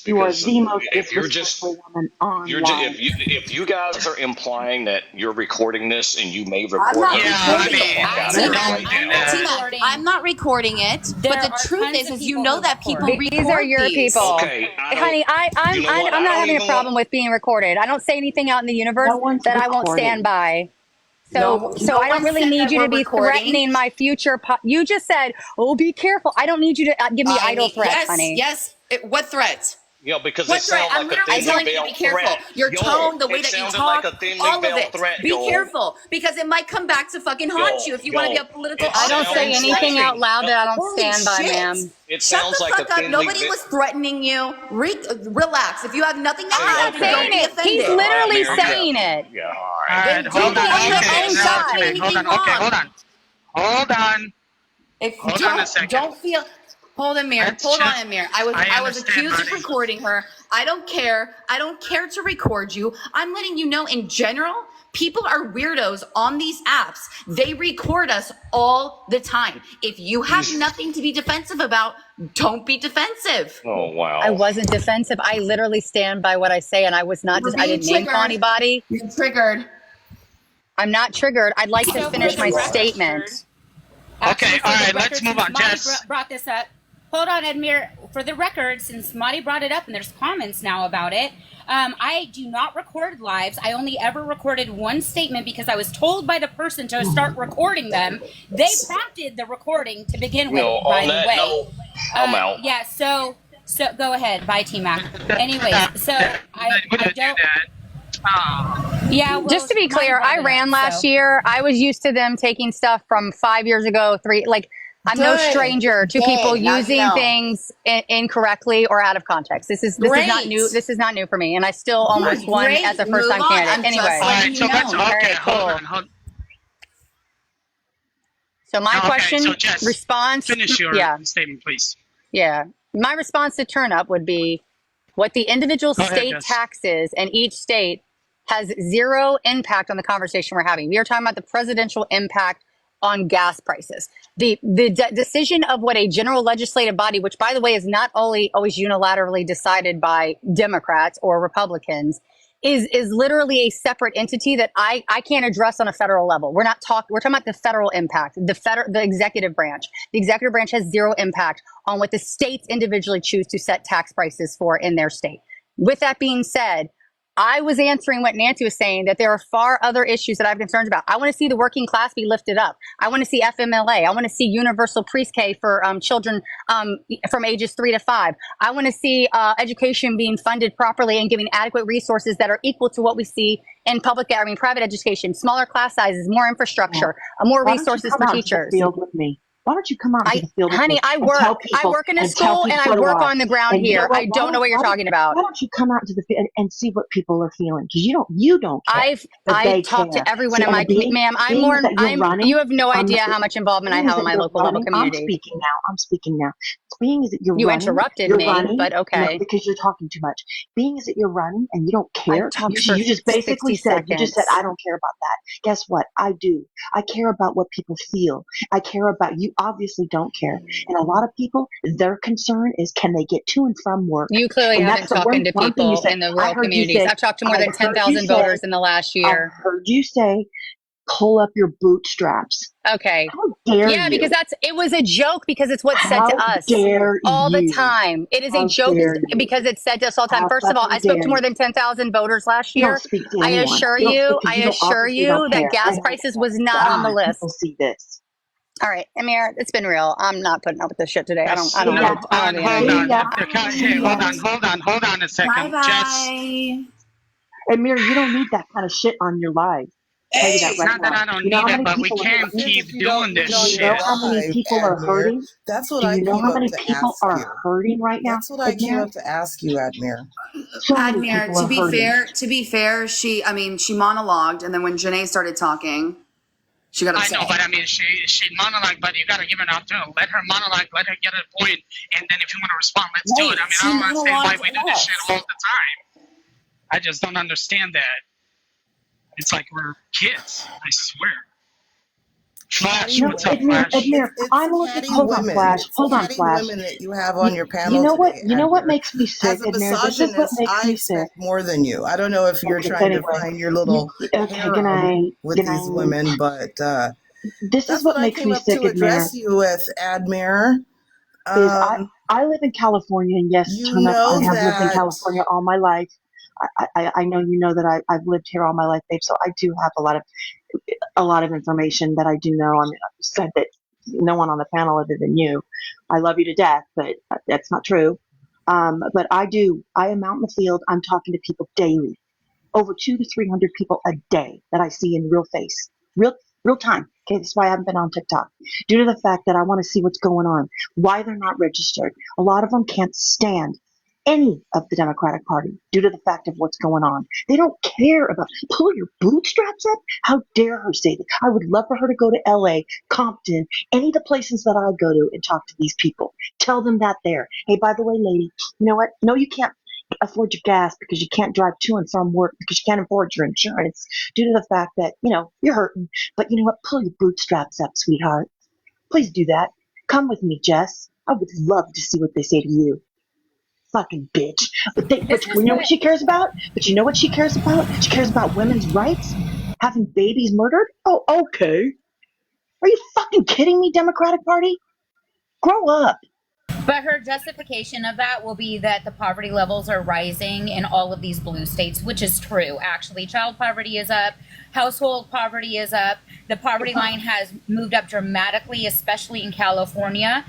You are because the most if you're just disrespectful woman you're just, online. if you guys are implying that you're recording this and you may I'm record not her, Yeah, get recording the it. fuck out of T here Mac, don't right do now. T that. Mac, I'm not recording it. There But the are truth tons is of you people know who that people record. These are record your these. people. Okay, Honey, you know what? I'm I not don't having a even want. problem with being recorded. I don't say anything out in the universe No one's that I won't stand recording. by. No, So no I don't one really said need that you we're to be recording. threatening my future. You just said, "Oh, be careful." I don't need you to give me I idle mean, threats, yes, honey. yes. What threats? Because it What threat? sounds I'm like a literally thinly telling you to be veiled careful. threat. Your tone, the way It that you sounded like talk, a thinly all of veiled it. threat, Be careful because it might come back to fucking haunt you if you want to be a political It I don't officer say in this sounds like anything out country. loud that I don't Holy stand by, shit! ma'am. it Shut sounds the like a fuck up. thinly Nobody veiled. was threatening you. Relax. If you have nothing to I'm add, not then don't saying be it. He's offended. All right, literally Amir. Yeah, saying it. yeah. All All right. right, Then hold don't on. be on here Okay, saying now, something okay, hold anything on. Okay, wrong. hold on. If Hold on a second. don't feel. Hold on, Amir. Let's Hold on, just. Amir. I I was understand, accused of buddy. recording her. I don't care. I don't care to record you. I'm letting you know in general, people are weirdos on these apps. They record us all the time. If you have nothing to be defensive about, don't be defensive. Oh wow. I wasn't defensive. I literally stand by what I say, and I was not. You're I being didn't name call triggered. anybody. You're triggered. I'm not triggered. I'd like to So for finish the my Yes, you are. statement. record, Okay, actually, for all the right, record, let's move since on. Marty Jess. brought this up. Hold on, Admir. For the record, since Marty brought it up and there's comments now about it, I do not record lives. I only ever recorded one statement because I was told by the person to start recording them. They prompted the recording to begin with, by On the that way. note, I'm out. Yeah, so go ahead. Bye, T-Mac. Anyways, so I We didn't do don't... that. Oh. Yeah, well, Just to be Marty clear, brought I it up, ran last so... year. I was used to them taking stuff from 5 years ago, I'm no Good. stranger to Good. people Now you using know. things incorrectly or out of context. This is not Great. new. This is not new for me, and I still almost won Great. as a first time Move on. candidate. I'm Anyway, just All letting right, you so let's. know. Okay, all right, hold cool. on. So my Okay, question, so Jess, response, finish your yeah, statement, please. yeah. My response to turn up would be what the individual Go ahead, state Jess. taxes, and each state has zero impact on the conversation we're having. We are talking about the presidential impact on gas prices. The decision of what a general legislative body, which by the way is not only always unilaterally decided by Democrats or Republicans, is literally a separate entity that I can't address on a federal level. We're talking about the federal impact, the executive branch. The executive branch has zero impact on what the states individually choose to set tax prices for in their state. With that being said, I was answering what Nancy was saying, that there are far other issues that I have concerns about. I want to see the working class be lifted up. I want to see FMLA. I want to see universal pre-K for children from ages 3 to 5. I want to see education being funded properly and giving adequate resources that are equal to what we see in private education, smaller class sizes, more infrastructure, more Why don't you resources come for out into the teachers. field with me? Why don't you come out into the field with me I and tell work. people? I work in a and tell school and people I so work do I. on the ground And you know here. what? I don't know what you're talking about. Why don't you come out into the field and see what people are feeling? Because you don't care, but I they talk care. to everyone See, in my and community. Ma'am, being that you're running, you have no on idea the, how much involvement I being have in that my you're local level running, I'm community. speaking now. I'm speaking now. Being that you're You running, interrupted you're me, running. but No, okay. because you're talking too much. Being that you're running and you don't I've care, talked for you just 60 basically said, seconds. I don't care about that. Guess what? I do. I care about what people feel. I care about, you obviously don't care. And a lot of people, their concern is, can they get to and from work? You clearly And haven't that's the talked to one thing you people said. in the I rural heard you communities. say, I've talked to more I than heard you 10,000 say, voters in the last I year. heard you say, pull up your bootstraps. Okay. How dare Yeah, you? because it was a joke because it's what's said to How us dare all the you? time. It is a How joke dare you? because it's said to us all the time. How First of all, I fucking spoke to dare more you? than 10,000 voters last You don't year. speak to I anyone. assure You don't you, speak because you don't obviously don't that care. gas I know prices that. was not on the God, list. people see this. All right, Amir, it's been real. I'm not putting up with this shit today. I don't Yes. have No. the Hold energy. on. Yeah. Okay, hold on a Bye second. Jess, bye. Amir, you don't need that kind of shit on your live. I'll tell you that it's right not that now. I don't You know need how it, many but we people are can't hurting? keep doing Do this you know shit. how many people are hurting? That's what Do I you know came how up many to people ask are you. hurting right now? That's what I came Admir? up to ask you, Admir. So many Admir, people are hurting. to be fair, she monologued, and then when Janae started talking, she got I upset. know, but I mean, she monologue, but you gotta give her an opportunity. Let her monologue, let her get a point, and then if you want to respond, let's do it. I mean, She I don't understand why monologued we do this shit us. all the time. I just don't understand that. It's like we're kids, I swear. Flash, No, what's up, Admir, Flash? Admir, It's I'm looking. catty Hold on, women. Flash. It's Hold on, catty Flash. women that you have on your You panel know what? today, You know what Admir. makes me sick, As a Admir? This is what misogynist, makes I me sick. expect more than you. I don't know if you're Okay, trying to anyway, find your little okay, good harem night. with Good these night. women, but This is that's what what I makes came me up sick, to Admir. address you with, Admir. Is Um, I live in California, and yes, you turn up. I know have lived in that California all my life. I know you know that I've lived here all my life, babe. So I do have a lot of information that I do know. I mean, I said that no one on the panel other than you. I love you to death, but that's not true. But I do. I am out in the field. I'm talking to people daily, over 200 to 300 people a day that I see in real face, real time. Okay, that's why I haven't been on TikTok, due to the fact that I want to see what's going on, why they're not registered. A lot of them can't stand any of the Democratic Party due to the fact of what's going on. They don't care about pull your bootstraps up. How dare her say that? I would love for her to go to LA, Compton, any of the places that I go to and talk to these people. Tell them that there. Hey, by the way, lady, you know what? No, you can't afford your gas because you can't drive to and from work because you can't afford your insurance due to the fact that, you're hurting. But you know what? Pull your bootstraps up, sweetheart. Please do that. Come with me, Jess. I would love to see what they say to you. Fucking bitch. But This you is know what what she cares about? But you know what she cares about? She cares about women's rights? Having babies murdered? Oh, okay. Are you fucking kidding me, Democratic Party? Grow up. But her justification of that will be that the poverty levels are rising in all of these blue states, which is true. Actually, child poverty is up, household poverty is up, the poverty line has moved up dramatically, especially in California.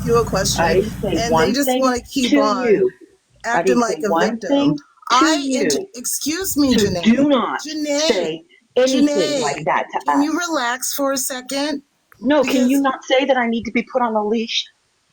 you a question, I say and they one just thing want to keep to on you. I acting didn't like say a one victim. thing to you. Excuse me, So Janae. do not Janae, say anything like Janae, that to can us. you relax for a second? No, can you Because not say that I need to be put on a leash,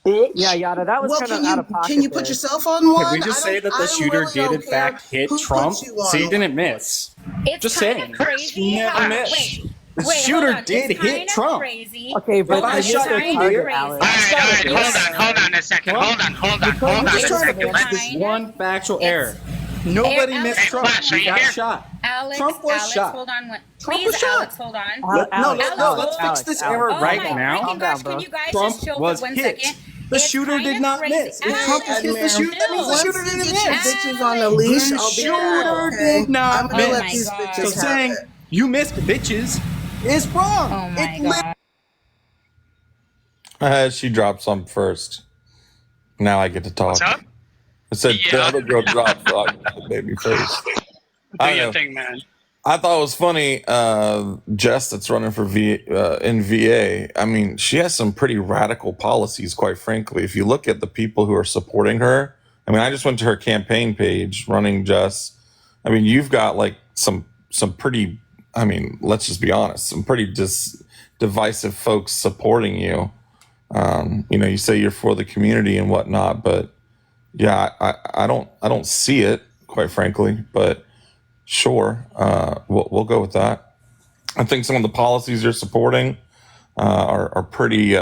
bitch? Yeah, Yada, that was well, kind of can out of you pocket put there. yourself on Could one? we just say that the shooter Really did don't in care fact hit who Trump? puts you So he on didn't one. miss. It's Just kind saying. of crazy He never how missed. The wait, hold shooter on. did It's hit kind of Trump. crazy. Okay, If but Hold I on, you it's shot missed a the kind of deer, target, crazy. Alex. that's All not a right, hold miss. on, hold on a second. Trump, Hold on, Because hold you on a just missed trying to it, second. man. fix this Kinda. one factual It's error. Nobody Alex, missed Hey, Trump. hold on Flash, are one He you got here? second. shot. Alex, Trump was Alex, shot. hold on one. Trump Please, was shot. Alex, hold on. Alex, Alex, Let's fix Alex, this Alex, error oh right my calm now. freaking down, gosh, can bro. you guys Trump just chill for was 1 second? hit. The It's shooter kind did of not crazy. miss. If Hey, Trump was Alex, hit, the Admir, shooter, that means the chill. once shooter you didn't get your miss. bitches on the Alex, leash, The I'll be back, shooter okay? did not I'm gonna oh let my miss. these god. So bitches have saying it. you missed bitches is wrong. Oh my god. She dropped some first. Now I get to What's talk. up? I said the Yeah, other girl dropped, so I got the baby first. do I don't your know. thing, man. I thought it was funny. Jess, that's running for in VA. I mean, she has some pretty radical policies, quite frankly. If you look at the people who are supporting her, I mean, I just went to her campaign page, running Jess. I mean, you've got like some pretty. I mean, let's just be honest, some pretty divisive folks supporting you. You say you're for the community and whatnot, but yeah, I don't see it, quite frankly. But sure, we'll go with that. I think some of the policies you're supporting are pretty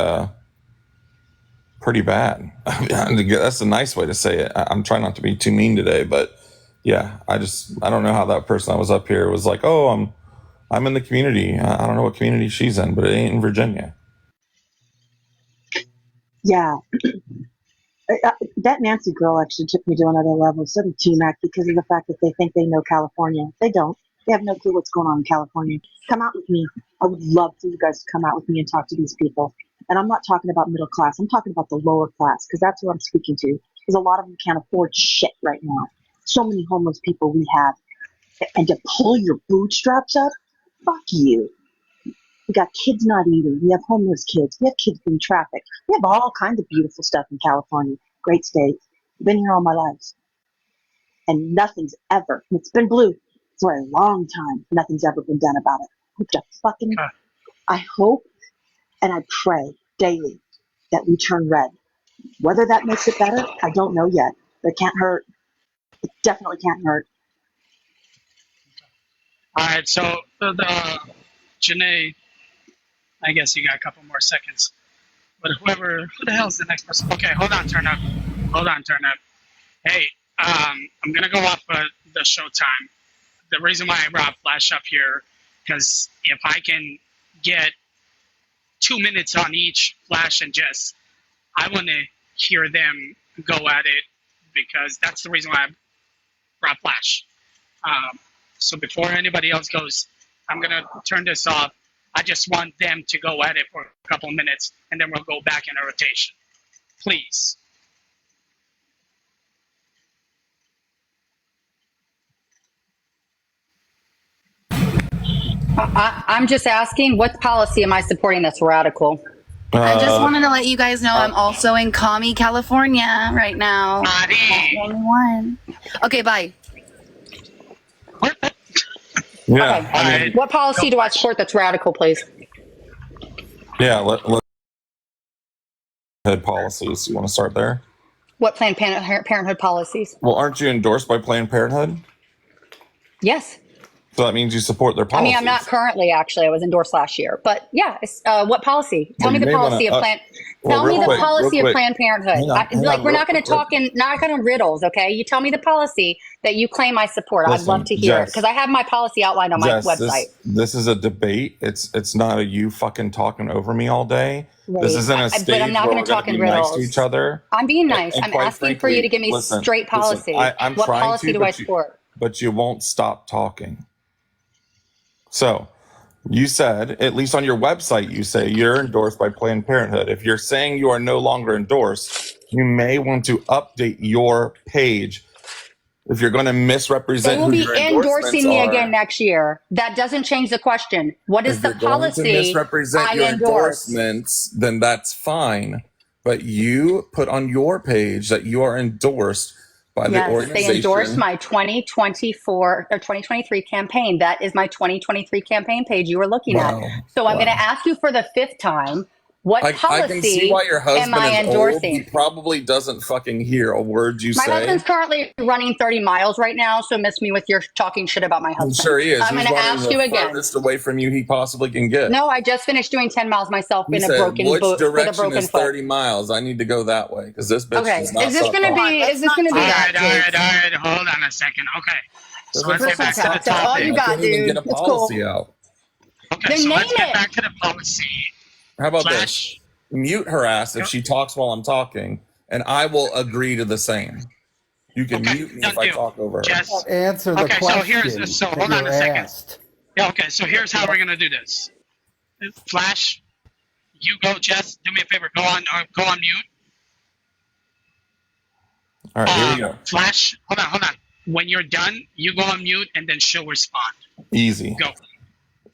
bad. That's a nice way to say it. I'm trying not to be too mean today, but yeah, I don't know how that person that was up here was like, oh, I'm in the community. I don't know what community she's in, but it ain't in Virginia. Yeah, that Nancy girl actually took me to another level. So did T-Mac, because of the fact that they think they know California. They don't. They have no clue what's going on in California. Come out with me. I would love for you guys to come out with me and talk to these people. And I'm not talking about middle class. I'm talking about the lower class, because that's who I'm speaking to. Because a lot of them can't afford shit right now. So many homeless people we have. And to pull your bootstraps up? Fuck you. We got kids not eating. We have homeless kids. We have kids being trafficked. We have all kinds of beautiful stuff in California. Great state. Been here all my life. And nothing's ever, and it's been blue for a long time, nothing's ever been done about it. I hope and I pray daily that we turn red. Whether that makes it better, I don't know yet. But it can't hurt. It definitely can't hurt. All right, so the Janae, I guess you got a couple more seconds. But who the hell is the next person? Okay, hold on, turn up. Hey, I'm gonna go off the show time. The reason why I brought Flash up here, because if I can get 2 minutes on each Flash and Jess, I want to hear them go at it, because that's the reason why I brought Flash. So before anybody else goes, I'm gonna turn this off. I just want them to go at it for a couple of minutes, and then we'll go back in a rotation. Please. I'm just asking, what policy am I supporting that's radical? I just wanted to let you guys know I'm also in Kami, California right now. Mari. Only one. Okay, bye. Yeah, Okay. I mean, What policy do I support that's radical, please? yeah. Let head policies. You want to start there? What Planned Parenthood policies? Well, aren't you endorsed by Planned Parenthood? Yes. So that means you support their I policies. mean, I'm not currently, actually. I was endorsed last year. But yeah, what policy? Tell Well, me you the may policy wanna, of Planned. well, Tell me real the quick, policy real of quick. Planned Parenthood. Hang on, hang Like, on, we're real not going to talk quick. not going to riddles, okay? You tell me the policy that you claim I support. I'd Listen, love to hear it, Jess. because I have my policy outlined on my Jess, website. this is a debate. It's not a you fucking talking over me all day. This Right. isn't a But stage I'm not where going we're to going talk to in be nice riddles. to each other. I'm being nice. And I'm quite asking for you to frankly, give me listen, straight policy. I'm What trying policy to, do I but support? but you won't stop talking. So you said, at least on your website, you say you're endorsed by Planned Parenthood. If you're saying you are no longer endorsed, you may want to update your page. If you're going to They misrepresent will who be your endorsements endorsing me are, again next year. That doesn't change the question. What is if the you're going to policy misrepresent I your endorse? endorsements, then that's fine. But you put on your page that you are endorsed by the Yes, they organization. endorsed my 2024 or 2023 campaign. That is my 2023 campaign page you were looking at. Wow. So I'm Wow. going to ask you for the fifth time, what I can see policy why your am husband I is old. He endorsing? probably doesn't fucking hear a word you My say. husband's currently running 30 miles right now, so miss me with your talking shit about my I'm husband. sure he is. I'm He's going to running ask you the again. furthest away from you he possibly can get. No, I just finished doing 10 miles myself He in a said, broken which boot with a direction broken is foot. 30 miles? I need to go that way because this bitch Okay, does not is this stop going to talking. be? Is this going to All be? right, hold on a second. Okay, so Doesn't let's get fucking back to stop the That's all talking. you topic. I got, can't even dude. get a It's policy cool. out. Okay, Then so name let's get it. back to the policy. How about Flash. this? Mute her ass if she talks while I'm talking, and I will agree to the same. You can Okay, mute me done if I deal. talk over her. Jess. Answer the Okay, so here's question so that hold on you're a second. asked. Yeah, okay, so here's how we're gonna do this. Flash, you go, Jess. Do me a favor. Go on mute. All right, here we go. Flash, hold on. When you're done, you go on mute, and then she'll respond. Easy. Go.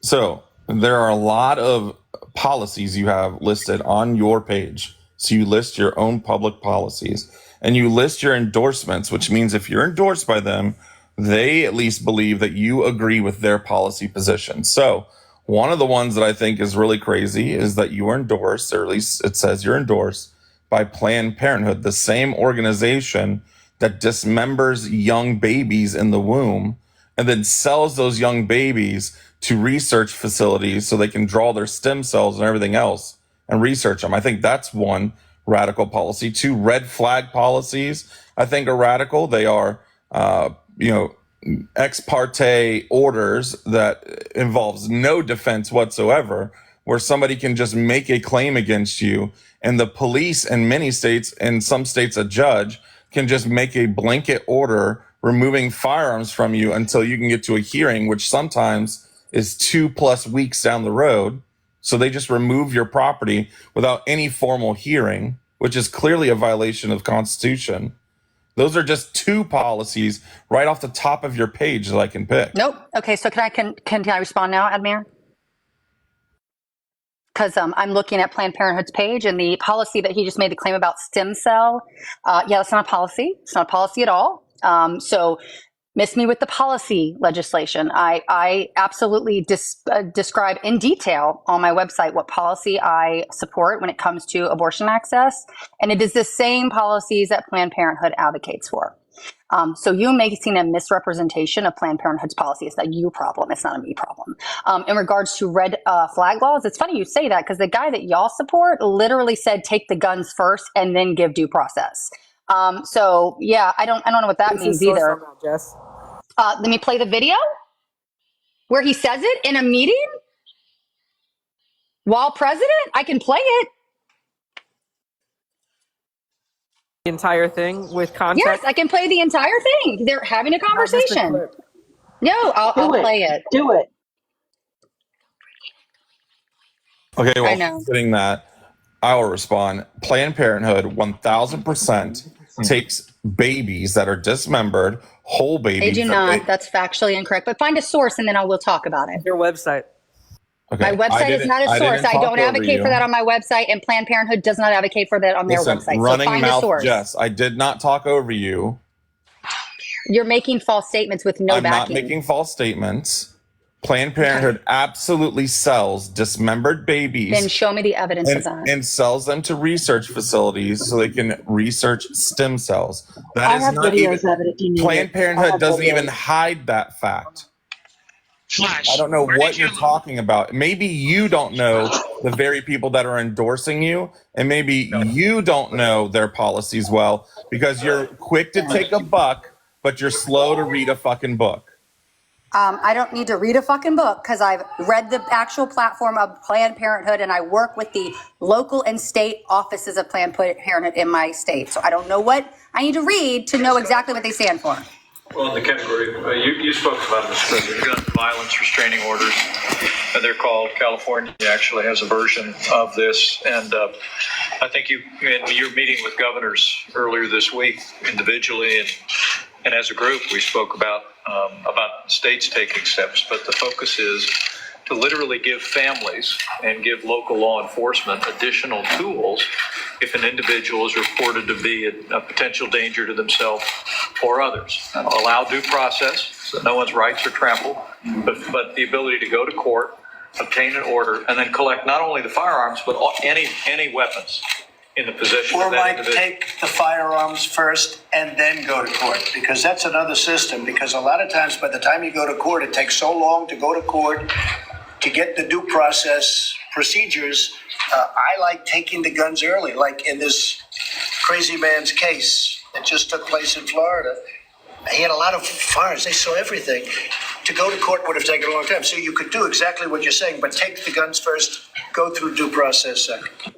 So there are a lot of policies you have listed on your page. So you list your own public policies and you list your endorsements, which means if you're endorsed by them, they at least believe that you agree with their policy position. So one of the ones that I think is really crazy is that you are endorsed, or at least it says you're endorsed by Planned Parenthood, the same organization that dismembers young babies in the womb and then sells those young babies to research facilities so they can draw their stem cells and everything else and research them. I think that's one radical policy. Two, red flag policies, I think, are radical. They are, ex parte orders that involves no defense whatsoever, where somebody can just make a claim against you, and the police in many states, in some states a judge, can just make a blanket order removing firearms from you until you can get to a hearing, which sometimes is 2+ weeks down the road. So they just remove your property without any formal hearing, which is clearly a violation of the Constitution. Those are just two policies right off the top of your page that I can pick. Nope. Okay, so can I respond now, Admir? Because I'm looking at Planned Parenthood's page, and the policy that he just made the claim about stem cell. That's not a policy. It's not a policy at all. So miss me with the policy legislation. I absolutely describe in detail on my website what policy I support when it comes to abortion access. And it is the same policies that Planned Parenthood advocates for. So you making a misrepresentation of Planned Parenthood's policy is a you problem. It's not a me problem. In regards to red flag laws, it's funny you say that because the guy that y'all support literally said take the guns first and then give due process. So yeah, I don't know what that means either. Jess. Let me play the video where he says it in a meeting while president. I can play it. The entire thing with context. Yes, I can play the entire thing. They're having a Not just a conversation. clip. No, I'll play it. Do it. Okay, I well, know. fitting that, I will respond. Planned Parenthood 1000% takes babies that are dismembered, whole babies. They do that not. That's factually incorrect. But find a source and then we'll talk about it. Your website. Okay, My website is not a source. I don't advocate for that on my website, and Planned Parenthood does not advocate for that on their Listen, website. So running find a mouth, source. Jess, I did not talk over you. You're making false statements with no I'm backing. not making false statements. Planned Parenthood absolutely sells dismembered babies. Then show me the evidence of that. And sells them to research facilities so they can research stem cells. That I is have not videos even, of it if you need Planned it. I Parenthood have doesn't videos. even hide that fact. Flash. I don't know where what did you're you- talking about. Maybe you don't know the very people that are endorsing you, and maybe you don't know their policies well because you're quick to take a buck, but you're slow to read a fucking book. I don't need to read a fucking book because I've read the actual platform of Planned Parenthood and I work with the local and state offices of Planned Parenthood in my state. So I don't know what I need to read to know exactly what they stand for. Well, in the category, you spoke about it, Mr. President, gun violence restraining orders, and they're called. California actually has a version of this, and I think in your meeting with governors earlier this week, individually and as a group, we spoke about states taking steps, but the focus is to literally give families and give local law enforcement additional tools if an individual is reported to be a potential danger to themselves or others. Allow due process so no one's rights are trampled, but the ability to go to court, obtain an order, and then collect not only the firearms, but any weapons in the possession Or of that might individual. take the firearms first and then go to court, because that's another system, because a lot of times by the time you go to court, it takes so long to go to court to get the due process procedures. I like taking the guns early, like in this crazy man's case that just took place in Florida. He had a lot of firearms. They saw everything. To go to court would have taken a long time. So you could do exactly what you're saying, but take the guns first, go through due process second.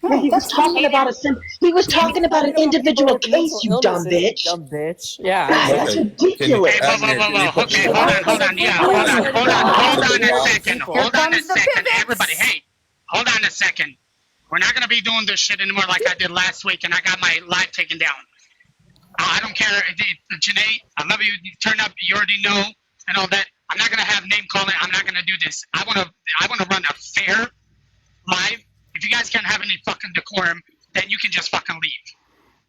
Yeah, he was talking about he was talking about an individual case, you dumb bitch. Dumb bitch. Yeah. God, that's ridiculous. Hey, whoa. Okay, hold on. Yeah, hold on a second. Hold on a second, everybody. Hey, hold on a second. We're not gonna be doing this shit anymore like I did last week, and I got my live taken down. I don't care, Janae. I love you. You turn up. You already know and all that. I'm not gonna have name calling. I'm not gonna do this. I wanna run a fair live. If you guys can't have any fucking decorum, then you can just fucking leave.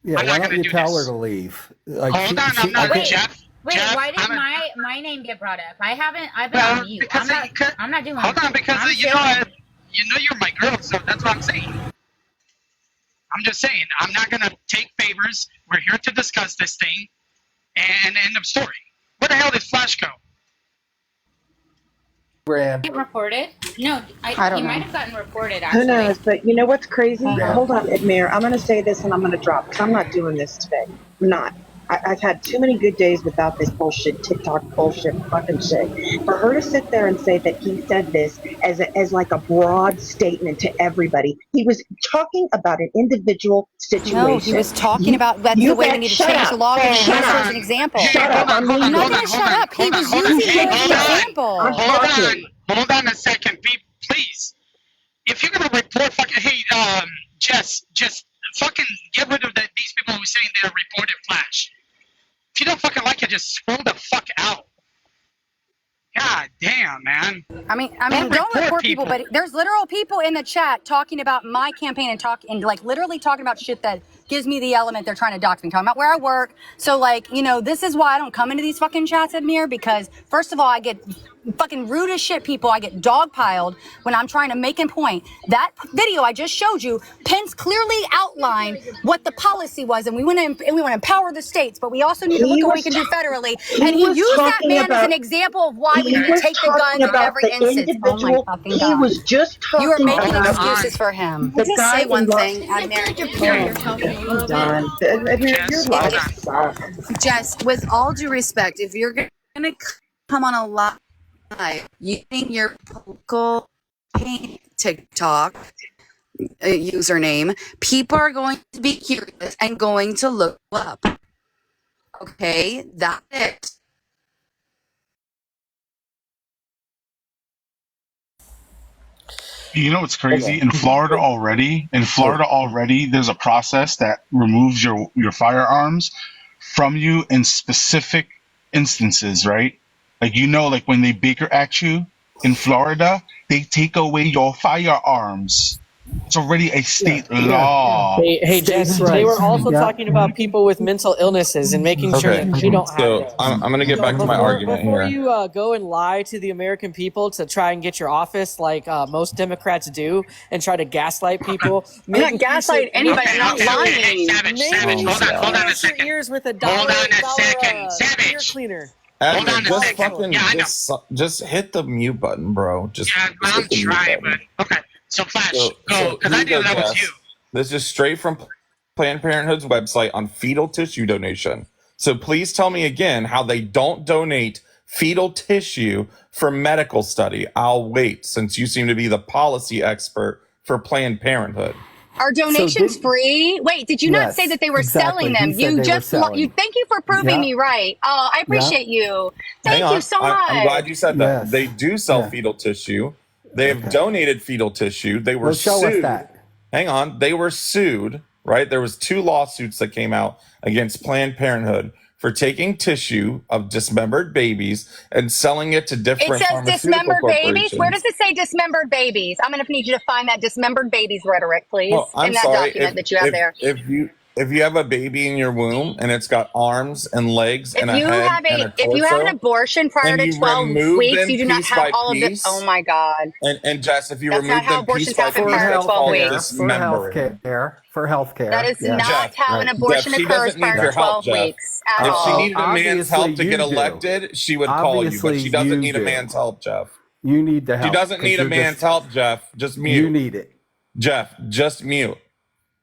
Yeah, I'm why not don't gonna you do tell this. her to leave? Like, Hold on, I'm not Jeff. Wait, Jeff, why did my name get brought up? I've been on mute. I'm not doing Hold on, because I'm you know you're my girl, so that's what I'm saying. I'm just saying, I'm not gonna take favors. We're here to discuss this thing, and end of story. Where the hell did Flash go? Brand. Get reported? No, I don't he know. might have gotten reported actually. Who knows? But you know what's crazy? Hold on, Admir. I'm going to say this and I'm going to drop because I'm not doing this today. I'm not. I've had too many good days without this bullshit, TikTok bullshit, fucking shit. For her to sit there and say that he said this as like a broad statement to everybody, he was talking about an individual situation. No, he was talking about that's the way we need to change the law. Use her as an example. Shut up. I'm not going to shut up. He was using it as an example. Hold on a second, please. If you're gonna report, hey, Jess, just fucking get rid of these people who are saying they're reported Flash. If you don't fucking like it, just scroll the fuck out. God damn. damn, man. I mean, Don't don't report report people, people. but there's literal people in the chat talking about my campaign and like literally talking about shit that gives me the element they're trying to dox me, talking about where I work. So like, this is why I don't come into these fucking chats, Admir, because first of all, I get fucking rude as shit people. I get dogpiled when I'm trying to make a point. That video I just showed you, Pence clearly outlined what the policy was, and we want to empower the states, but we also need to look at what we can do federally. And he used that man as an example of why we need to take the guns in every instance. Oh my fucking God. He was just talking You are making about excuses for him. the Just guy say one in Los- thing, Admir. I'm done. Admir, your life sucks. Jess, with all due respect, if you're gonna come on a live, you think your political TikTok username, people are going to be curious and going to look up. Okay, that's it. You know what's crazy? In Florida already, there's a process that removes your firearms from you in specific instances, right? Like when they Baker Act you in Florida, they take away your firearms. It's already a state law. Hey, Jess, they were also talking about people with mental illnesses and making sure that you don't have those. I'm going to get back to my argument Before here. you go and lie to the American people to try and get your office like most Democrats do and try to gaslight people. I'm not gaslighting anybody. I'm not lying. Savage, hold on a second. Ears with a Hold on a dollar second. ear Savage. cleaner. Hold on a just second. fucking, Yeah, I know. just hit the mute button, bro. Just Yeah, hit I'm the mute trying, button. but okay. So Flash, So go, because here I you go, knew that was Jess. you. This is straight from Planned Parenthood's website on fetal tissue donation. So please tell me again how they don't donate fetal tissue for medical study. I'll wait, since you seem to be the policy expert for Planned Parenthood. Are donations free? Wait, did you not Yes, say that they were exactly. selling them? He said You they were just selling. you. Thank you for proving Yeah. me right. Oh, I appreciate you. Thank Hang on. you so much. I'm glad you said that. Yes. They do sell Yeah. fetal tissue. They have donated fetal tissue. They were Well, show us sued. that. Hang on. They were sued, right? There was 2 lawsuits that came out against Planned Parenthood for taking tissue of dismembered babies and selling it to It different says pharmaceutical dismembered babies. corporations. Where does it say dismembered babies? I'm going to need you to find that dismembered babies rhetoric, please, Well, I'm in that sorry. document that you have there. If you have a baby in your womb and it's got arms and legs and a If you head have and a if you have an torso, abortion prior and to you 12 remove weeks, them you do not piece have by all of the. piece, Oh my God. and Jess, if you That's remove not how them piece abortions by happen piece, prior to that's 12 called weeks. For dismembering. healthcare. That is Yeah. not Jeff, how an abortion Jeff, she occurs doesn't need prior your to 12 help, Jeff. weeks at If she all. needed a man's Obviously help to you get do. elected, she would call you, but Obviously she doesn't you need a do. man's help, Jeff. You need the She help. doesn't 'cause need a you're man's just- help, Jeff. Just mute. You need it. Jeff, just mute.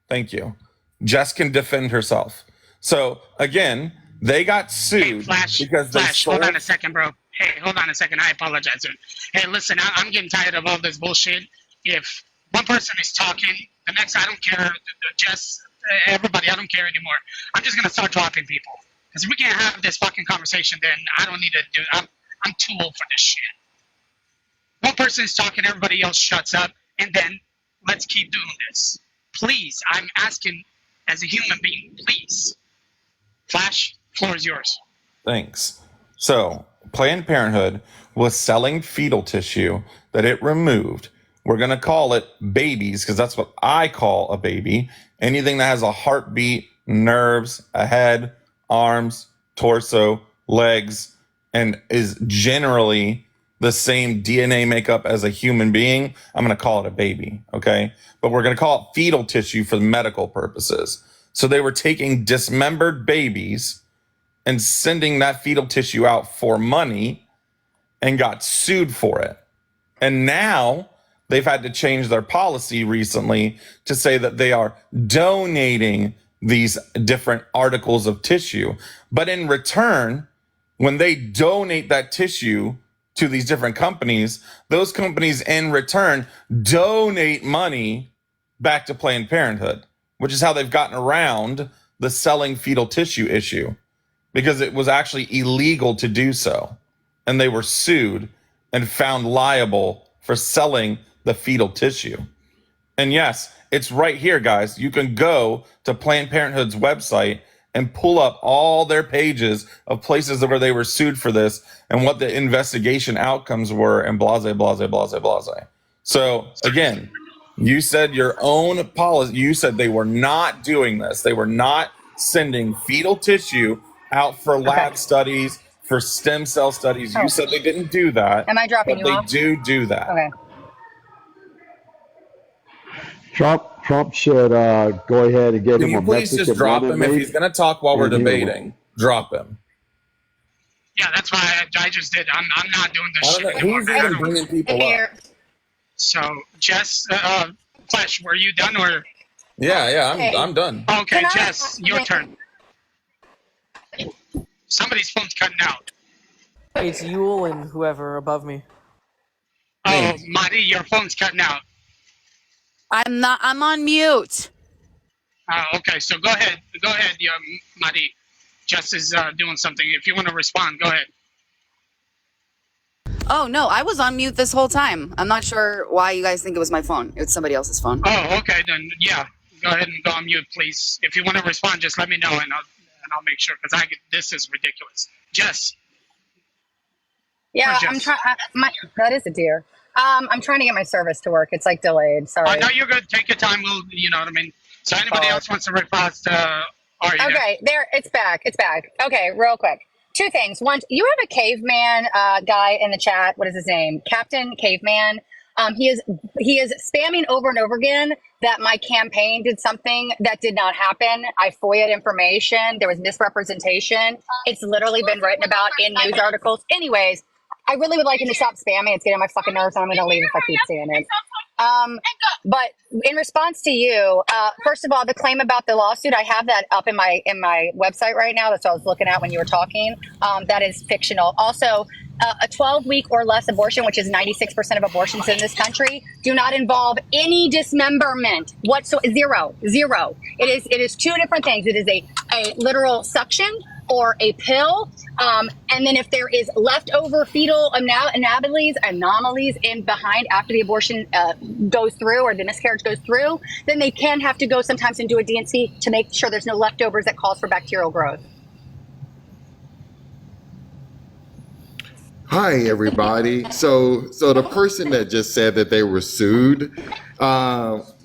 Thank you. Jess can defend herself. So again, they got Hey, sued Flash, because they Flash, hold sold. on a second, bro. Hey, hold on a second. I apologize, dude. Hey, listen, I'm getting tired of all this bullshit. If one person is talking, the next, I don't care, just everybody, I don't care anymore. I'm just going to start dropping people. Because if we can't have this fucking conversation, then I don't need to do I'm too old for this shit. One person is talking, everybody else shuts up, and then let's keep doing this. Please, I'm asking as a human being, please. Flash, floor is yours. Thanks. So Planned Parenthood was selling fetal tissue that it removed. We're going to call it babies because that's what I call a baby. Anything that has a heartbeat, nerves, a head, arms, torso, legs, and is generally the same DNA makeup as a human being, I'm going to call it a baby. Okay. But we're going to call it fetal tissue for medical purposes. So they were taking dismembered babies and sending that fetal tissue out for money and got sued for it. And now they've had to change their policy recently to say that they are donating these different articles of tissue. But in return, when they donate that tissue to these different companies, those companies in return donate money back to Planned Parenthood, which is how they've gotten around the selling fetal tissue issue, because it was actually illegal to do so. And they were sued and found liable for selling the fetal tissue. And yes, it's right here, guys. You can go to Planned Parenthood's website and pull up all their pages of places where they were sued for this and what the investigation outcomes were, and blase, blase, blase, blase. So again, you said your own policy, you said they were not doing this. They were not sending fetal tissue out for lab studies, for stem cell studies. You said they didn't do that. Am I dropping but you they off? do that. Okay. Trump should go ahead and get Can him you a please Mexican just drop woman him if mate, he's going to talk while we're and he will- debating? Drop him. Yeah, that's why I just did. I'm not doing this I shit don't know. anymore. Who's man. I even don't- bringing people up? Amir, So, Jess, Flesh, were you done or? Yeah, Okay. I'm done. Okay, Can I- Jess, your turn. Somebody's phone's cutting out. It's Yule and whoever above me. Oh, Marty, your phone's cutting out. I'm on mute. Okay, so go ahead, Marty. Jess is doing something. If you want to respond, go ahead. Oh no, I was on mute this whole time. I'm not sure why you guys think it was my phone. It's somebody else's phone. Oh, okay, then yeah, go ahead and go on mute, please. If you want to respond, just let me know, and I'll make sure, because this is ridiculous. Jess. yeah, Or I'm Jess. trying. That is a deer. I'm trying to get my service to work. It's like delayed. Sorry. No, you're good. Take your time. We'll, you know what I mean. So anybody else wants to respond? Are you Okay, there. It's back. It's back. Okay, real quick. Two things. One, you have a caveman guy in the chat. What is his name? Captain Caveman. He is spamming over and over again that my campaign did something that did not happen. I FOIA'd information. There was misrepresentation. It's literally been written about in news articles. Anyways, I really would like him to stop spamming. It's getting on my fucking nerves, and I'm going to leave if I keep seeing it. But in response to you, first of all, the claim about the lawsuit, I have that up in my website right now. That's what I was looking at when you were talking. That is fictional. Also, a 12-week or less abortion, which is 96% of abortions in this country, do not involve any dismemberment whatsoever. Zero. It is two different things. It is a literal suction or a pill. And then if there is leftover fetal anomalies in behind after the abortion goes through or the miscarriage goes through, then they can have to go sometimes and do a DNC to make sure there's no leftovers that calls for bacterial growth. Hi, everybody. So the person that just said that they were sued,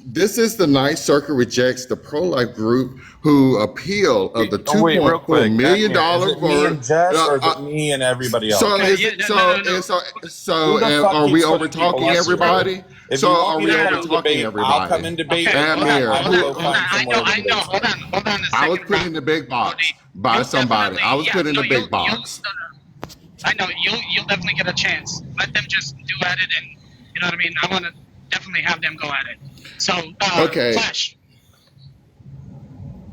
this is the Ninth Circuit rejects the pro-life group who appeal of the Wait, real quick. $2.4 million Is it me and Jess, or is it me and everybody else? So Okay, is yeah, it, no, so no, no. and so Who so the and fuck are we keeps over putting people talking up? everybody? If So you are want me we to over come talking debate, I'll everybody? come in debate. Okay, Amir, I will go find I somewhere know. to debate. Hold on a second. I was put in the big box by somebody. I was put in the big box. I know you'll definitely get a chance. Let them just do at it, and you know what I mean. I want to definitely have them go at it. So, Okay. Flash,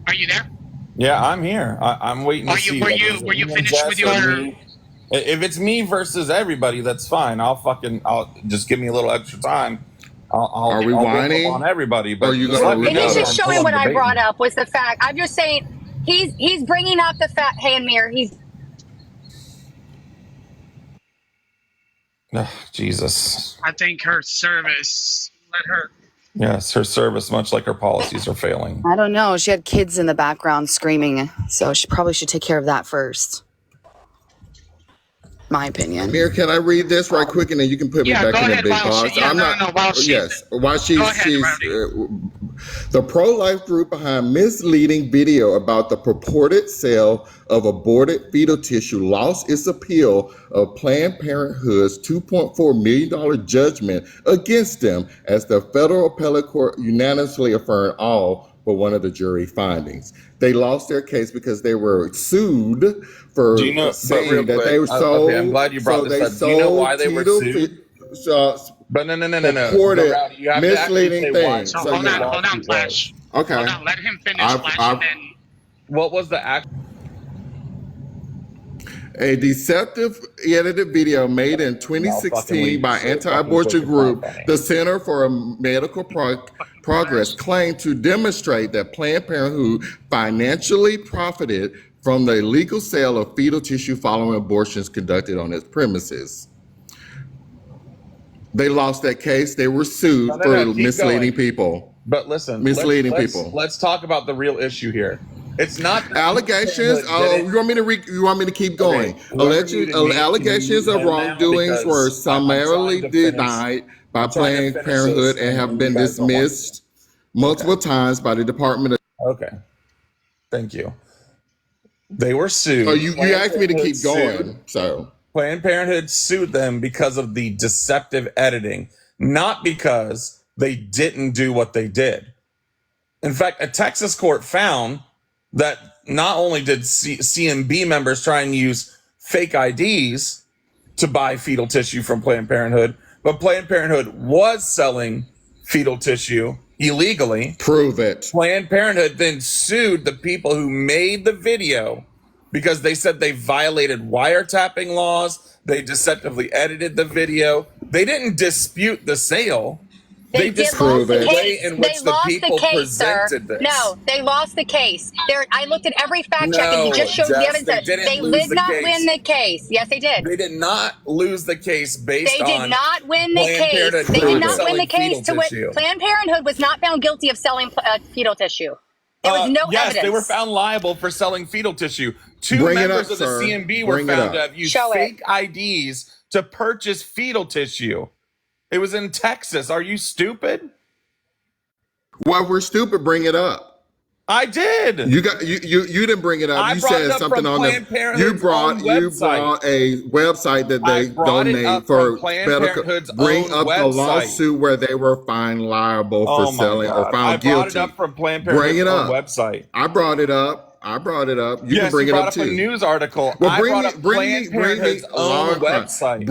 are you there? Yeah, I'm here. I'm waiting to Are see. you- were like, you- is it were you me and finished Jess with or your- me? If it's me versus everybody, that's fine. I'll just give me a little extra time. Are we I'll rip whining? up on everybody? But Or you just gonna- let me And know he's that just I'm showing still what I debating. brought up was the fact. I'm just saying he's bringing up the fact. Hey, Amir, Ugh, Jesus. I think her service. Let her. Yes, her service, much like her policies, are failing. I don't know. She had kids in the background screaming, so she probably should take care of that first. My opinion. Amir, can I read this right quick and then you can put me Yeah, back go in the ahead big while box? she- yeah, I'm no, not. no, while she's- yes, while she's Go ahead, Rowdy. the pro-life group behind misleading video about the purported sale of aborted fetal tissue lost its appeal of Planned Parenthood's $2.4 million judgment against them as the federal appellate court unanimously affirmed all but one of the jury findings. They lost their case because they were sued for Do you know? But saying real that quick, they were sold. okay, I'm glad you brought so this they up. Do you know sold why they were fetal sued? But no. Purported Rowdy, you have to actually misleading say why things. So So hold yeah. on, Flash. Okay. Hold on, let him finish, I've- Flash, I've- and then. What was the act? A deceptive edited video made in 2016 by anti-abortion group, the Center for Medical Progress, claimed to demonstrate that Planned Parenthood financially profited from the illegal sale of fetal tissue following abortions conducted on its premises. They lost that case. They were sued No, for keep misleading going. people. But listen, Misleading let's people. Let's talk about the real issue here. It's not that Allegations. Planned Oh, Parenthood you want me to you want me to keep going? Okay, whoever you need, Allegations can of mute him now wrongdoings were because I'm summarily trying to finish. denied by I'm trying to Planned finish Parenthood this, and have you been guys don't want dismissed multiple times by the Department of. Okay, thank you. They were sued. Oh, you Planned asked me to Parenthood keep going, sued. so Planned Parenthood sued them because of the deceptive editing, not because they didn't do what they did. In fact, a Texas court found that not only did CMB members try and use fake IDs to buy fetal tissue from Planned Parenthood, but Planned Parenthood was selling fetal tissue illegally. Prove it. Planned Parenthood then sued the people who made the video because they said they violated wiretapping laws. They deceptively edited the video. They didn't dispute the sale. They did disputed lose the the way case. in They which the lost people the case, sir. presented this. No, they lost the case. I looked at every fact check, and he No, just showed the Jess, evidence. they That didn't they lose did the not case. win the case. Yes, they did. They did not lose the case based They on did not win the Planned case. Parenthood They did not win selling the case. fetal To what tissue. Planned Parenthood was not found guilty of selling fetal tissue. There was no yes, evidence. they were found liable for selling fetal tissue. Two Bring it members up, of the sir. CMB were Bring it found up. to have used Show it. fake IDs to purchase fetal tissue. It was in Texas. Are you stupid? Well, we're stupid. Bring it up. I did. You didn't bring it up. I You brought it said up something from on Planned the. Parenthood's You brought own website. a website that I they brought it donate up for from Planned medical. Parenthood's Bring own up the website. lawsuit where they were found liable for Oh my selling or God. found I brought guilty. it up from Planned Bring Parenthood's it own up. website. I brought it up. You Yes, can bring you it brought up up a too. news article. Well, I brought up Planned Parenthood's own website.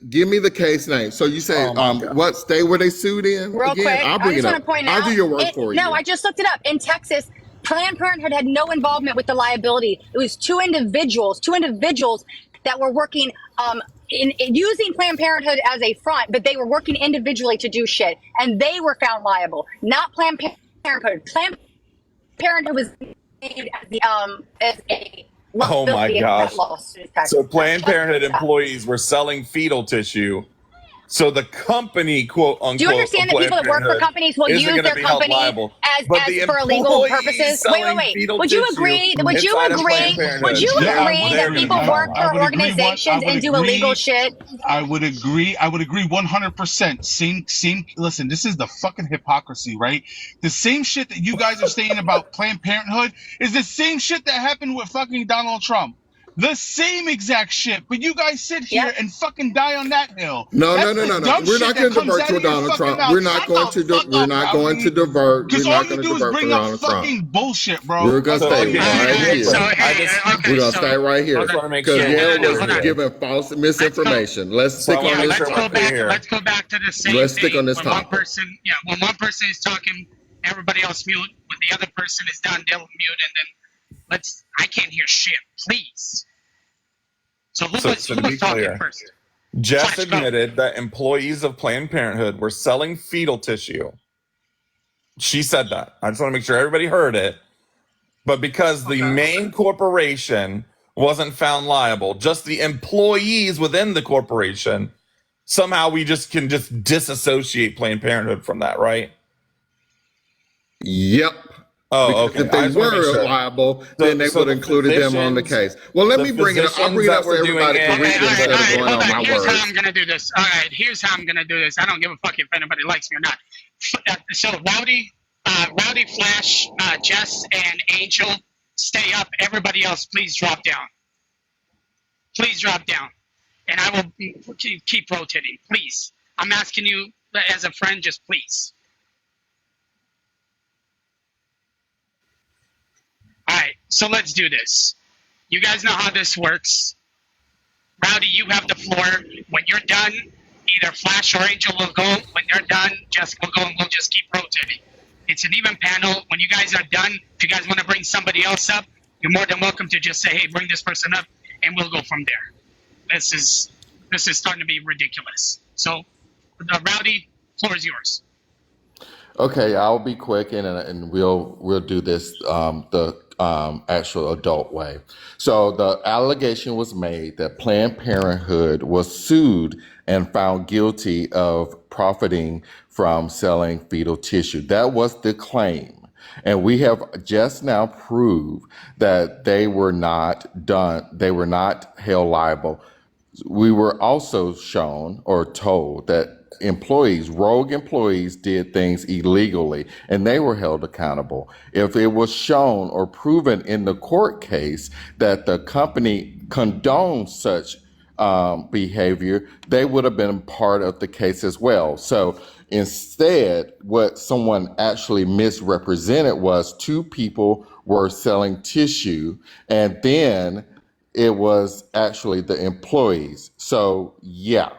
Give me the case name. So you say, Oh my God. what state were they sued in? Real Again, quick, I'll I bring just it want up. to point out. I'll do your work for you. No, I just looked it up. In Texas, Planned Parenthood had no involvement with the liability. It was two individuals that were working in using Planned Parenthood as a front, but they were working individually to do shit, and they were found liable, not Planned Parenthood. Planned Parenthood was made as a Oh my liability in gosh. that lawsuit in Texas. So Planned Parenthood employees were selling fetal tissue. So the company, quote unquote, Do you understand that Planned people that work for Parenthood companies will isn't use gonna their be held company liable. as But the for illegal employees purposes? selling Wait. fetal Would you tissue agree? Would you inside of Planned agree? Parenthood, Would you they're- agree they're that people liable. work for organizations and do illegal shit? I would agree 100%. Same. Listen, this is the fucking hypocrisy, right? The same shit that you guys are saying about Planned Parenthood is the same shit that happened with fucking Donald Trump. The same exact shit, but you guys sit here and fucking die on that hill. No. That's the dumb We're shit not that going to comes divert out to of your Donald fucking Trump. mouth. We're not Shut going the to. fuck We're up, not Rowdy. going to divert. We're Because all not you going to do is divert from bring up Donald Trump. fucking bullshit, bro. We're gonna So, stay again, right here. We're gonna so- stay right here I just wanna make because sure. Gail Hold was on. giving false misinformation. Let's stick So I on wanna this. make sure we're clear. Let's go back to the same Let's stick thing. on this when topic. when one person is talking, everybody else mute. When the other person is done, they'll mute, and then I can't hear shit. Please. So who So was to be talking clear, first? Jess Flash, go. admitted that employees of Planned Parenthood were selling fetal tissue. She said that. I just want to make sure everybody heard it. But because the main corporation wasn't found liable, just the employees within the corporation, somehow we can disassociate Planned Parenthood from that, right? Yep. Oh, okay. If they were liable, then they would have included them on the case. Well, let me bring it up. I'll bring it up for everybody to read instead of going on my Here's how words. I'm gonna do this. All right, here's how I'm gonna do this. I don't give a fuck if anybody likes me or not. So Rowdy, Flash, Jess, and Angel, stay up. Everybody else, please drop down. Please drop down, and I will keep rotating. Please, I'm asking you as a friend, just please. All right, so let's do this. You guys know how this works. Rowdy, you have the floor. When you're done, either Flash or Angel will go. When they're done, Jess will go, and we'll just keep rotating. It's an even panel. When you guys are done, if you guys want to bring somebody else up, you're more than welcome to just say, hey, bring this person up, and we'll go from there. This is starting to be ridiculous. So, Rowdy, floor is yours. Okay, I'll be quick and we'll do this the actual adult way. So the allegation was made that Planned Parenthood was sued and found guilty of profiting from selling fetal tissue. That was the claim. And we have just now proved that they were not held liable. We were also shown or told that rogue employees did things illegally and they were held accountable. If it was shown or proven in the court case that the company condoned such behavior, they would have been part of the case as well. So instead, what someone actually misrepresented was two people were selling tissue, and then it was actually the employees. So yeah.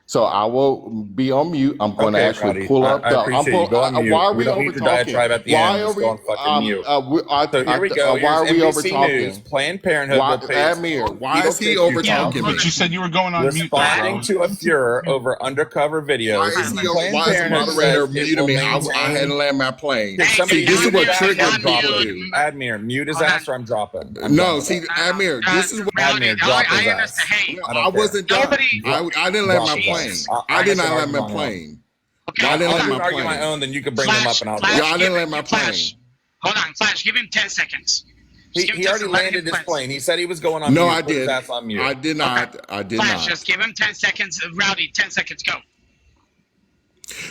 So I will be on mute. I'm going to actually Rowdy. pull up. I appreciate you. Go on mute. Why are We we don't over need to talking? diatribe at the Why end. are Just we? go on fucking mute. So here we go. Why are Here's we over NBC talking? News. Planned Parenthood will pay its Amir, own why is he fetal over tissue talking me? But you said you were going on mute. responding to a furor over undercover videos. Why is Planned the Parenthood moderator says it muting will me? I maintain- hadn't landed my plane. Can somebody See, this is what mute triggered Admir? people do. Admir, mute his ass or I'm dropping. No, see, Amir, this is what Admir, drop his I ass. understand. Hey, I I don't care. wasn't done. I didn't land my Drop plane. his ass. I did not can land my argue my own. plane. okay, I didn't I'll land do an my argument my plane. own, then you can bring them up and I'll do Yeah, it. I didn't land my Flash. plane. Hold on, Flash. Give him 10 seconds. Just give him He 10 already seconds. Let landed him his finish. plane. He said he was going on No, mute. I Put his did. ass on mute. I did not. I did Flash, not. just give him 10 seconds. Rowdy, 10 seconds. Go.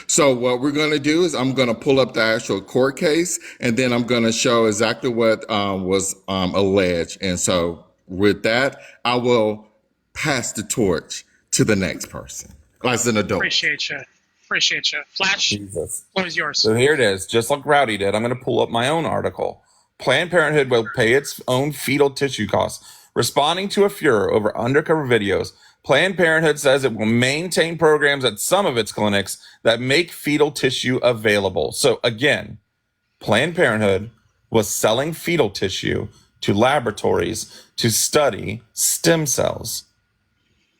So what we're going to do is I'm going to pull up the actual court case, and then I'm going to show exactly what was alleged. And so with that, I will pass the torch to the next person as an adult. Appreciate you. Appreciate you. Flash, Jesus. floor is yours. So here it is, just like Rowdy did. I'm going to pull up my own article. Planned Parenthood will pay its own fetal tissue costs. Responding to a furor over undercover videos, Planned Parenthood says it will maintain programs at some of its clinics that make fetal tissue available. So again, Planned Parenthood was selling fetal tissue to laboratories to study stem cells.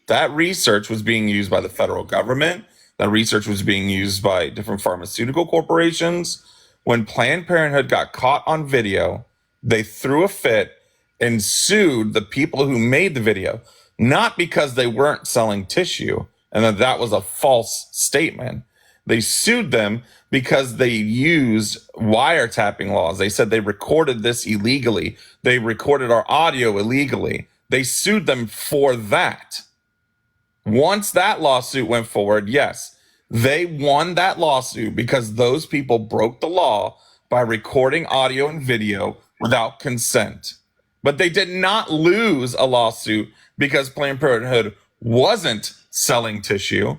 That research was being used by the federal government. That research was being used by different pharmaceutical corporations. When Planned Parenthood got caught on video, they threw a fit and sued the people who made the video, not because they weren't selling tissue and that was a false statement. They sued them because they used wiretapping laws. They said they recorded this illegally. They recorded our audio illegally. They sued them for that. Once that lawsuit went forward, yes, they won that lawsuit because those people broke the law by recording audio and video without consent. But they did not lose a lawsuit because Planned Parenthood wasn't selling tissue.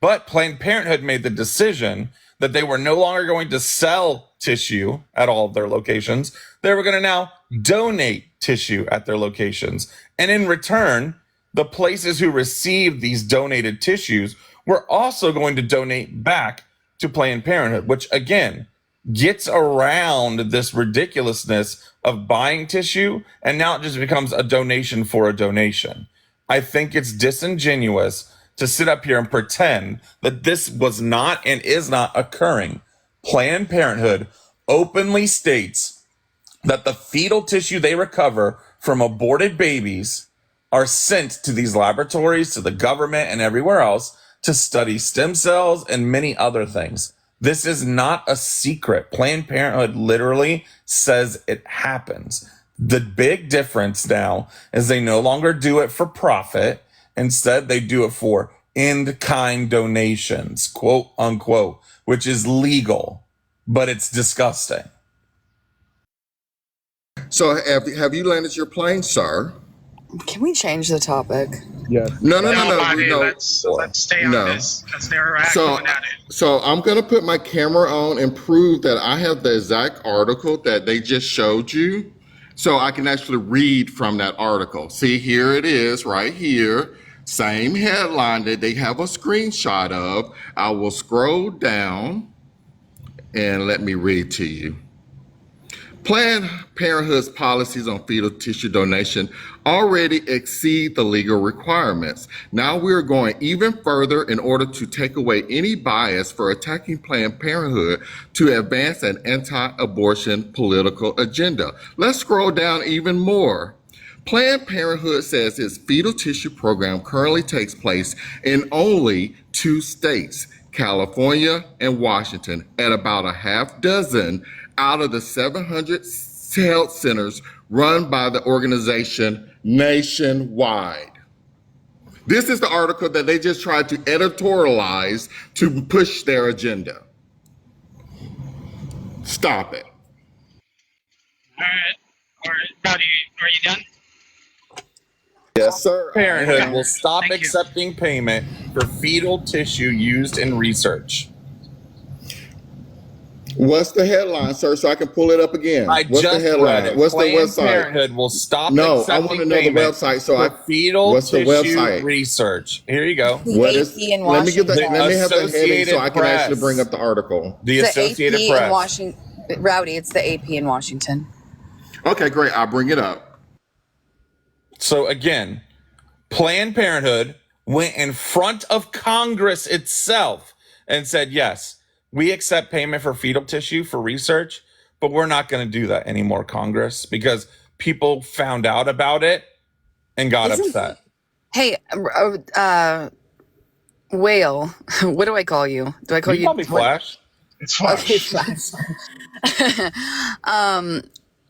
But Planned Parenthood made the decision that they were no longer going to sell tissue at all of their locations. They were going to now donate tissue at their locations. And in return, the places who received these donated tissues were also going to donate back to Planned Parenthood, which again gets around this ridiculousness of buying tissue, and now it just becomes a donation for a donation. I think it's disingenuous to sit up here and pretend that this was not and is not occurring. Planned Parenthood openly states that the fetal tissue they recover from aborted babies are sent to these laboratories, to the government, and everywhere else to study stem cells and many other things. This is not a secret. Planned Parenthood literally says it happens. The big difference now is they no longer do it for profit. Instead, they do it for in-kind donations, quote unquote, which is legal, but it's disgusting. So have you landed your plane, sir? Can we change the topic? Yes. No. Buddy, No. let's stay on this because they're So, going at it. so I'm going to put my camera on and prove that I have the exact article that they just showed you. So I can actually read from that article. See, here it is right here. Same headline that they have a screenshot of. I will scroll down and let me read to you. Planned Parenthood's policies on fetal tissue donation already exceed the legal requirements. Now we're going even further in order to take away any bias for attacking Planned Parenthood to advance an anti-abortion political agenda. Let's scroll down even more. Planned Parenthood says its fetal tissue program currently takes place in only 2 states, California and Washington, at about a half dozen out of the 700 health centers run by the organization nationwide. This is the article that they just tried to editorialize to push their agenda. Stop it. All right, Rowdy, are you done? Yes, sir. Parenthood will stop Thank you. accepting payment for fetal tissue used in research. What's the headline, sir, so I can pull it up again? I What's just the headline? read it. What's Planned the website? Parenthood will stop No, I accepting want to know the payment website. So for fetal what's the tissue website? research. Here you go. What is? AP in Let me get the. Washington. Let me have the heading so Associated I can actually Press. bring up the article. The It's the Associated AP Press. in Washington. Rowdy, it's the AP in Washington. Okay, great. I'll bring it up. So again, Planned Parenthood went in front of Congress itself and said, yes, we accept payment for fetal tissue for research, but we're not going to do that anymore, Congress, because people found out about it and got upset. Hey, Whale, what do I call you? Do I call You you? call me Flash. It's fine. Okay, Flash.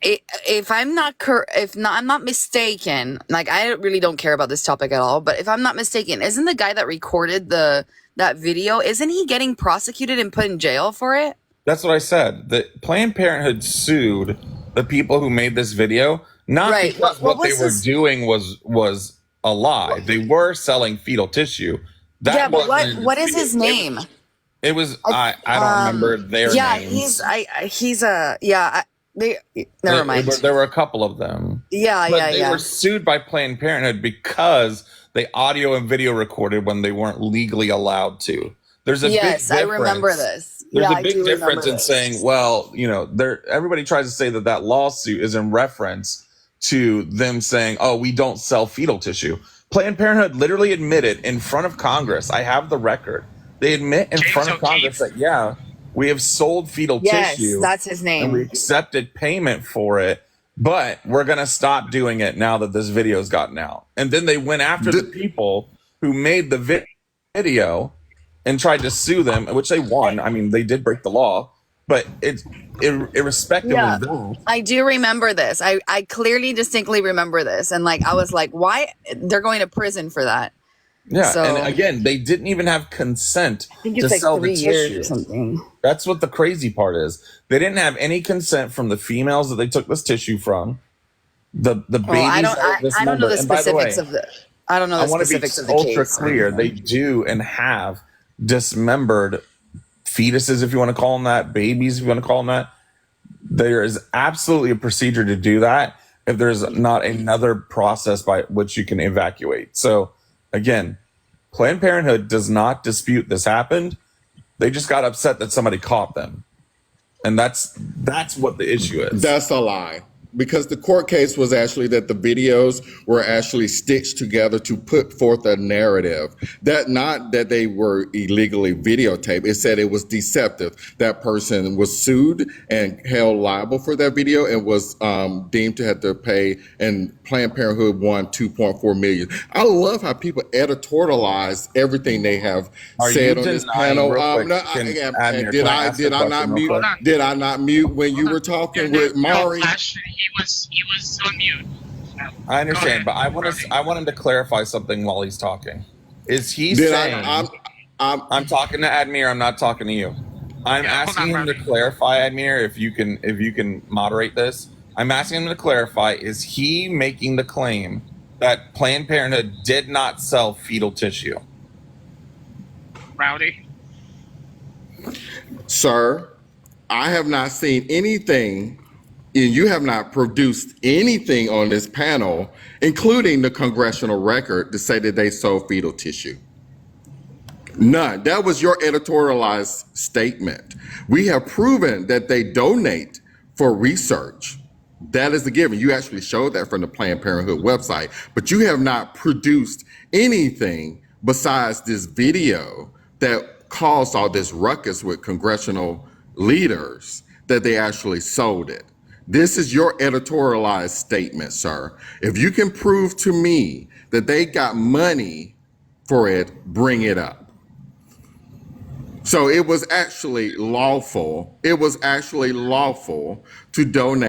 If I'm not I'm not mistaken, like I really don't care about this topic at all, but if I'm not mistaken, isn't the guy that recorded that video, isn't he getting prosecuted and put in jail for it? That's what I said. The Planned Parenthood sued the people who made this video, not Right. because What what they was were this- doing was a lie. They were selling fetal tissue. That Yeah, but wasn't- what is his name? It was I don't remember their Yeah, names. Never mind. There were a couple of them. Yeah, But yeah, they yeah. were sued by Planned Parenthood because they audio and video recorded when they weren't legally allowed to. There's a Yes, big I difference. remember this. There's Yeah, a I big do difference remember in this. saying, well, everybody tries to say that lawsuit is in reference to them saying, oh, we don't sell fetal tissue. Planned Parenthood literally admitted in front of Congress, I have the record. They admit in James front of O'Keefe. Congress that, yeah, we have sold fetal Yes, tissue that's his and we name. accepted payment for it, but we're going to stop doing it now that this video's gotten out. And then they went after the people who made the video and tried to sue them, which they won. I mean, they did break the law, but irrespective Yeah. of that. I do remember this. I clearly, distinctly remember this. And like, I was like, why? They're going to prison for that. Yeah, So- and again, they didn't even have consent I think to it's like sell 3 the years tissue. or something. That's what the crazy part is. They didn't have any consent from the females that they took this tissue from. The babies. Well, I don't are this I don't know number. the And by the way, specifics of the I don't know I the want to be specifics of the ultra case. clear. They do and have dismembered fetuses, if you want to call them that, babies, if you want to call them that. There is absolutely a procedure to do that if there's not another process by which you can evacuate. So again, Planned Parenthood does not dispute this happened. They just got upset that somebody caught them. And that's what the issue is. That's a lie. Because the court case was actually that the videos were actually stitched together to put forth a narrative. That not that they were illegally videotaped. It said it was deceptive. That person was sued and held liable for that video and was deemed to have to pay, and Planned Parenthood won $2.4 million. I love how people editorialize everything they have Are said you on this denying, panel. real quick, No, Admir, did can I ask a did I not question real mute? quick? Did I not mute when you were talking with Mari? Flash, he was on mute. I understand, Go but ahead, I want him to clarify something while he's talking. Is he Did saying I'm talking to Admir, I'm not talking to you. I'm Yeah, hold asking on, him to Robbie. clarify, Admir, if you can moderate this. I'm asking him to clarify, is he making the claim that Planned Parenthood did not sell fetal tissue? Rowdy. Sir, I have not seen anything, and you have not produced anything on this panel, including the congressional record, to say that they sold fetal tissue. None. That was your editorialized statement. We have proven that they donate for research. That is the given. You actually showed that from the Planned Parenthood website, but you have not produced anything besides this video that caused all this ruckus with congressional leaders that they actually sold it. This is your editorialized statement, sir. If you can prove to me that they got money for it, bring it up. So it was actually lawful. It was actually lawful to donate